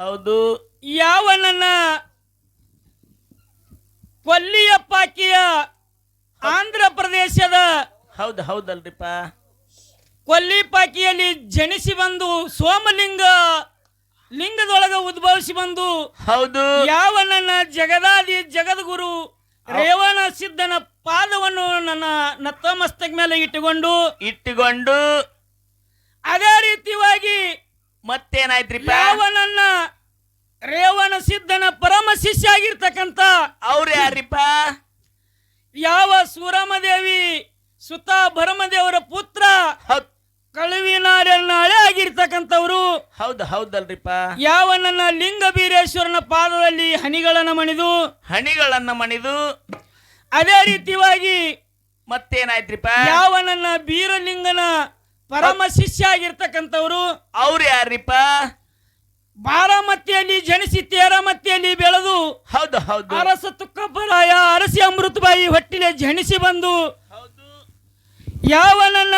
ಹೌದು. ಯಾವ ನನ್ನ ಕೊಲ್ಲಿಯಪ್ಪಾಕಿಯ ಆಂಧ್ರ ಪ್ರದೇಶದ ಹೌದು ಹೌದಲ್ರಿಪ್ಪ. ಕೊಲ್ಲಿಪಾಕಿಯಲ್ಲಿ ಜನಿಸಿ ಬಂದು ಸೋಮಲಿಂಗ ಲಿಂಗದೊಳಗ ಉದ್ಭವಿಸಿ ಬಂದು ಹೌದು. ಯಾವ ನನ್ನ ಜಗದಾದಿ ಜಗದ್ಗುರು ರೇವಣ ಸಿದ್ಧನ ಪಾದವನ್ನು ನನ್ನ ನತಮಸ್ತಕ ಮೇಲೆ ಇಟ್ಟುಕೊಂಡು ಅದೇ ರೀತಿಯಾಗಿ ಮತ್ತೇನಾಯ್ತ್ರಿಪ್ಪ? ಯಾವ ನನ್ನ ರೇವಣ ಸಿದ್ಧನ ಪರಮ ಶಿಷ್ಯ ಆಗಿರ್ತಕ್ಕಂಥ ಅವ್ರು ಯಾರಿಪ್ಪ? ಯಾವ ಸೂರಮದೇವಿ ಸುತ ಭರಮದೇವರ ಪುತ್ರ ಕಳುವಿನಾರ್ಯನ ಹಳೆ ಆಗಿರ್ತಕ್ಕಂಥವ್ರು. ಹೌದು ಹೌದಲ್ರಿಪ್ಪ. ಯಾವ ನನ್ನ ಲಿಂಗ ಬೀರೇಶ್ವರನ ಪಾದದಲ್ಲಿ ಹನಿಗಳನ್ನ ಮಣಿದು ಅದೇ ರೀತಿಯಾಗಿ ಮತ್ತೇನಾಯ್ತ್ರಿಪ್ಪ? ಯಾವ ನನ್ನ ಬೀರಲಿಂಗನ ಪರಮ ಶಿಷ್ಯ ಆಗಿರ್ತಕ್ಕಂಥವ್ರು. ಅವ್ರು ಯಾರಿಪ್ಪ? ಬಾರಾಮತಿಯಲ್ಲಿ ಜನಿಸಿ ತೇರಾಮತಿಯಲ್ಲಿ ಬೆಳೆದು ಹೌದು ಹೌದು ಅರಸ ತುಕ್ಕಪ್ಪರಾಯ ಅರಸಿ ಅಮೃತಬಾಯಿ ಹೊಟ್ಟಿಲೆ ಜನಿಸಿ ಬಂದು ಯಾವ ನನ್ನ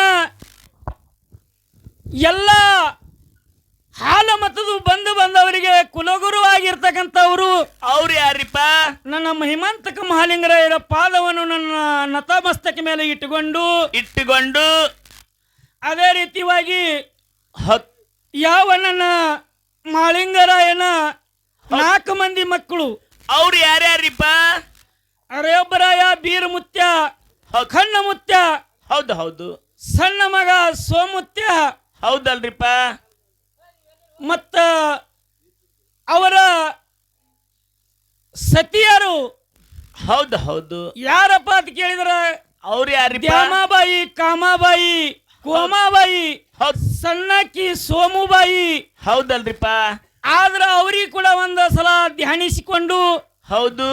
ಎಲ್ಲ ಹಾಲ ಮತದು ಬಂದವರಿಗೆ ಕುಲಗುರು ಆಗಿರ್ತಕ್ಕಂಥವ್ರು. ಅವ್ರು ಯಾರಿಪ್ಪ? ನನ್ನ ಮಹಿಮಾಂತಕ ಮಹಾಲಿಂಗರಾಯರ ಪಾದವನ್ನು ನನ್ನ ನತಮಸ್ತಕ ಮೇಲೆ ಇಟ್ಟುಕೊಂಡು ಅದೇ ರೀತಿಯಾಗಿ ಯಾವ ನನ್ನ ಮಾಳಿಂಗರಾಯನ 4 ಮಂದಿ ಮಕ್ಕಳು. ಅವ್ರು ಯಾರ್ಯಾರಿಪ್ಪ? ಅರೆಯೊಬ್ಬರಾಯ ಬೀರಮುತ್ಯ, ಖಣ್ಣಮುತ್ಯ, ಹೌದು ಹೌದು ಸಣ್ಣ ಮಗ ಸೋಮುತ್ಯ, ಹೌದಲ್ರಿಪ್ಪ. ಮತ್ತ ಅವರ ಸತಿಯರು ಹೌದು ಹೌದು ಯಾರಪ್ಪ ಅಂತ ಕೇಳಿದ್ರ ಅವ್ರು ಯಾರಿಪ್ಪ? ದ್ಯಾಮಾಬಾಯಿ, ಕಾಮಾಬಾಯಿ, ಕೋಮಾಬಾಯಿ, ಸಣ್ಣಕ್ಕಿ, ಸೋಮುಬಾಯಿ, ಹೌದಲ್ರಿಪ್ಪ. ಆದ್ರ ಅವ್ರಿಗೆ ಕೂಡ ಒಂದು ಸಲ ಧ್ಯಾನಿಸಿಕೊಂಡು ಹೌದು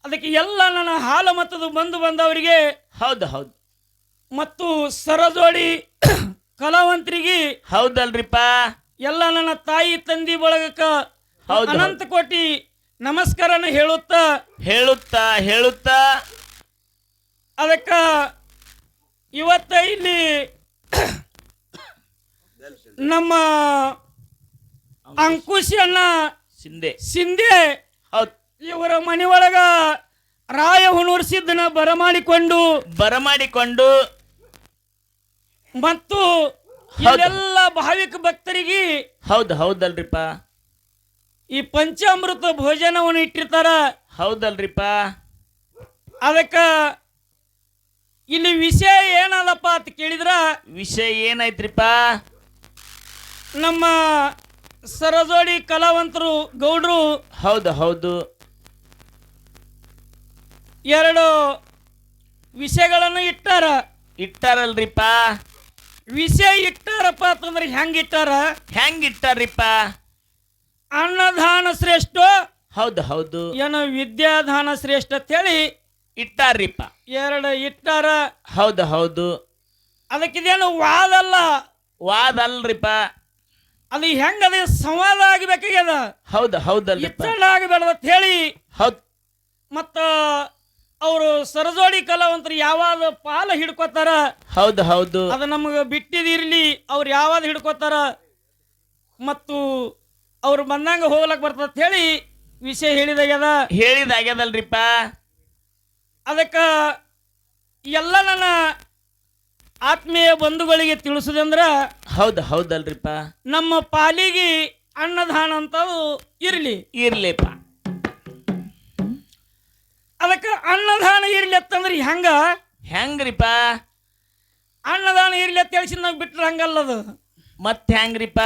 ಅದಕ್ಕೆ ಎಲ್ಲ ನನ್ನ ಹಾಲ ಮತದು ಬಂದವರಿಗೆ ಹೌದು ಹೌದು ಮತ್ತು ಸರಜೋಡಿ ಕಲಾವಂತರಿಗೆ ಹೌದಲ್ರಿಪ್ಪ. ಎಲ್ಲ ನನ್ನ ತಾಯಿ ತಂದಿ ಬಳಗಕ್ಕ ಅನಂತ ಕೋಟಿ ನಮಸ್ಕಾರನ ಹೇಳುತ್ತಾ ಅದಕ್ಕ ಇವತ್ತ ಇಲ್ಲಿ ನಮ್ಮ ಅಂಕುಶಣ್ಣ ಸಿಂಧೆ ಇವರ ಮನೆಯೊಳಗ ರಾಯ ಹುಣೂರ್ ಸಿದ್ದನ ಬರಮಾಡಿಕೊಂಡು ಮತ್ತು ಎಲ್ಲ ಭಾವಿಕ ಭಕ್ತರಿಗೆ ಹೌದು ಹೌದಲ್ರಿಪ್ಪ ಈ ಪಂಚಾಮೃತ ಭೋಜನವನ್ನು ಇಟ್ಟಿರ್ತಾರ. ಹೌದಲ್ರಿಪ್ಪ. ಅದಕ್ಕ ಇಲ್ಲಿ ವಿಷಯ ಏನದಪ್ಪ ಅಂತ ಕೇಳಿದ್ರ ವಿಷಯ ಏನಾಯ್ತ್ರಿಪ್ಪ? ನಮ್ಮ ಸರಜೋಡಿ ಕಲಾವಂತರು ಗೌಡ್ರು ಹೌದು ಹೌದು 2 ವಿಷಯಗಳನ್ನು ಇಟ್ಟಾರಲ್ರಿಪ್ಪ. ವಿಷಯ ಇಟ್ಟಾರಪ್ಪ ಅಂತಂದ್ರೆ ಹೆಂಗಿಟ್ಟಾರಿಪ್ಪ? ಅನ್ನದಾನ ಶ್ರೇಷ್ಠ, ಹೌದು ಹೌದು ಏನೋ ವಿದ್ಯಾದಾನ ಶ್ರೇಷ್ಠ ಅಂತ ಹೇಳಿ ಇಟ್ಟಾರಿಪ್ಪ. 2 ಇಟ್ಟಾರ. ಹೌದು ಹೌದು ಅದಕ್ಕಿದೇನು ವಾದ ಅಲ್ರಿಪ್ಪ. ಅದು ಹೆಂಗದ ಸಂವಾದ ಆಗಬೇಕಾಗ್ಯದ. ಹೌದು ಹೌದಲ್ರಿಪ್ಪ. ಆಗಬೇಡ ಅಂತ ಹೇಳಿ ಹೌದು. ಮತ್ತ ಅವರು ಸರಜೋಡಿ ಕಲಾವಂತರು ಯಾವಾಗ ಪಾಲ ಹಿಡ್ಕೋತಾರ ಹೌದು ಹೌದು ಅದು ನಮಗೆ ಬಿಟ್ಟಿದಿರ್ಲಿ. ಅವ್ರು ಯಾವಾಗ ಹಿಡ್ಕೋತಾರ ಮತ್ತು ಅವ್ರು ಬಂದಂಗ ಹೋಗ್ಲಕ್ ಬರ್ತದ ಅಂತ ಹೇಳಿ ವಿಷಯ ಹೇಳಿದಾಗ್ಯದಲ್ರಿಪ್ಪ. ಅದಕ್ಕ ಎಲ್ಲ ನನ್ನ ಆತ್ಮೀಯ ಬಂಧುಗಳಿಗೆ ತಿಳಿಸುದಂದ್ರ ಹೌದು ಹೌದಲ್ರಿಪ್ಪ ನಮ್ಮ ಪಾಲಿಗೆ ಅನ್ನದಾನ ಅಂತ ಇರ್ಲಿಪ್ಪ. ಅದಕ್ಕೆ ಅನ್ನದಾನ ಇರ್ಲಿ ಅಂತಂದ್ರೆ ಹೆಂಗ್ರಿಪ್ಪ? ಅನ್ನದಾನ ಇರ್ಲಿ ಅಂತ ಹೇಳಿಸಿ ನಾವು ಬಿಟ್ರೆ ಹಂಗಲ್ಲದು. ಮತ್ತೆ ಹೆಂಗ್ರಿಪ್ಪ?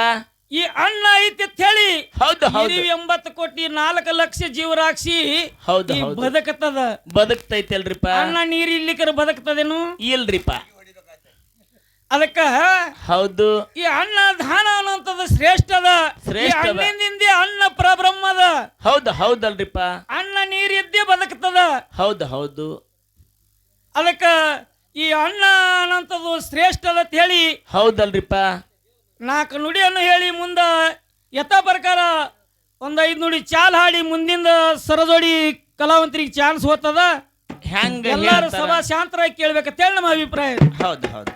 ಈ ಅನ್ನ ಐತಿ ಅಂತ ಹೇಳಿ ಹೌದು ಹೌದು 80 ಕೋಟಿ 4 ಲಕ್ಷ ಜೀವರಾಕ್ಷಿ ಹೌದು ಬದುಕ್ತೈತಲ್ರಿಪ್ಪ. ಅನ್ನ ನೀರು ಇರ್ಲಿಕ್ಕರ ಬದುಕ್ತದೇನು? ಇಲ್ರಿಪ್ಪ. ಅದಕ್ಕ ಹೌದು ಈ ಅನ್ನದಾನ ಅನ್ನೋಂಥದ್ದು ಶ್ರೇಷ್ಠದ. ಅನ್ನದಿಂದ ಅನ್ನ ಪರಬ್ರಹ್ಮದ. ಹೌದು ಹೌದಲ್ರಿಪ್ಪ. ಅನ್ನ ನೀರಿದ್ದೇ ಬದುಕ್ತದ. ಹೌದು ಹೌದು ಅದಕ್ಕ ಈ ಅನ್ನ ಅನ್ನೋಂಥದ್ದು ಶ್ರೇಷ್ಠದ ಅಂತ ಹೇಳಿ ಹೌದಲ್ರಿಪ್ಪ 4 ನುಡಿಯನ್ನು ಹೇಳಿ ಮುಂದ ಯಥಾ ಪ್ರಕಾರ 1 5 ನುಡಿ ಚಾಲ್ ಹಾಡಿ ಮುಂದಿಂದ ಸರಜೋಡಿ ಕಲಾವಂತರಿಗೆ ಚಾನ್ಸ್ ಹೋಗ್ತದ. ಹೆಂಗ ಎಲ್ಲರೂ ಸಭಾ ಶಾಂತರಾಗಿ ಕೇಳ್ಬೇಕಂತೇಳಿ ನಮ್ಮ ಅಭಿಪ್ರಾಯ. ಹೌದು ಹೌದು